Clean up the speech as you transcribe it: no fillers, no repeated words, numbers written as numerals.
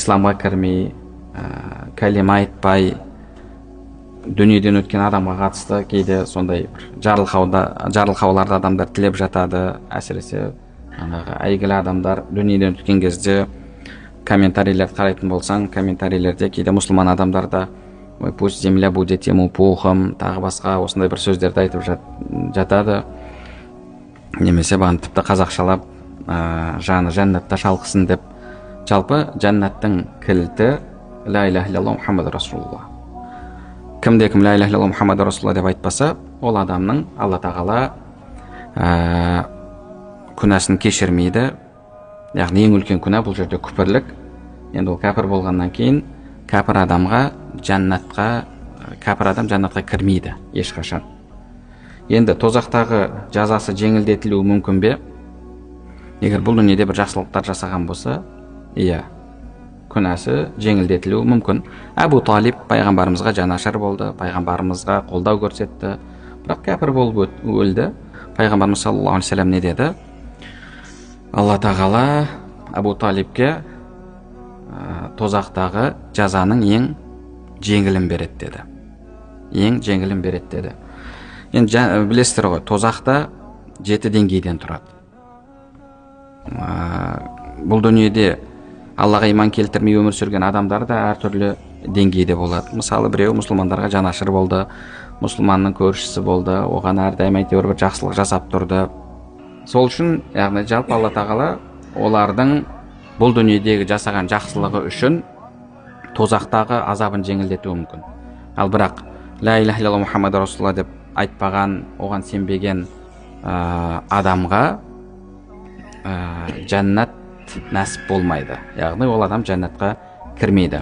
исламға кірмей, кәлима айтпай дүниеден өткен адамға қатысты кейде сондай бір жарылқауларды адамдар тілеп жатады. Әсіресе әйгілі адамдар дүниеден өткен кезде комментарийлерді қарайтын болсаң, комментарийлерде кейде мұсылман адамдарда ой, пусть земля будет ему пухом, тағы басқа осындай бір сөздерді айтып жатады. Немесе бағын тіпті қазақшалап жаны жәннатта шалқысын деп. Жалпы жәннаттың кілті ла иляха иллаллах Мұхаммад Расулулла. Кімде-кім ла иляха иллаллах Мұхаммад Расулулла деп айтпаса, ол адамның Алла тағала күнәсін кешірмейді. Яғни ең үлкен күнә бұл жерде күпірлік. Енді ол кәпір болғаннан кейін кәпір адам жәннатқа кірмейді ешқашан. Енді тозақтағы жазасы жеңілдетілуі мүмкін бе? Егер бұл дүниеде бір жақсылықтар жасаған болса, иә, күнәсі жеңілдетілуі мүмкін. Әбу Талиб пайғамбарымызға жанашыр болды, пайғамбарымызға қолдау көрсетті, бірақ кәпір болып өлді. Пайғамбарымыз саллаллаху алейхи вассалам не деді? Алла тағала Әбу Талибке тозақтағы жазаның ең жеңілін береді деді. Ең жеңілін береді деді. Енді білесіздер ғой, тозақта 7 деңгейден тұрады. Бұл дүниеде Аллаға иман келтірмей өмір сүрген адамдар да әртүрлі деңгейде болады. Мысалы, біреу мұсылмандарға жанашыр болды, мұсылманның көршісі болды, оған әрдайым әйтеуір бір жақсылық жасап тұрды. Сол үшін, яғни жалпы Алла тағала олардың бұл дүниедегі жасаған жақсылығы үшін тозақтағы азабын жеңілдетуі мүмкін. Ал бірақ ла иляха иллаллах Мұхаммад Расулулла деп айтпаған, оған сенбеген адамға жәннат нәсіп болмайды. Яғни ол адам жәннатқа кірмейді.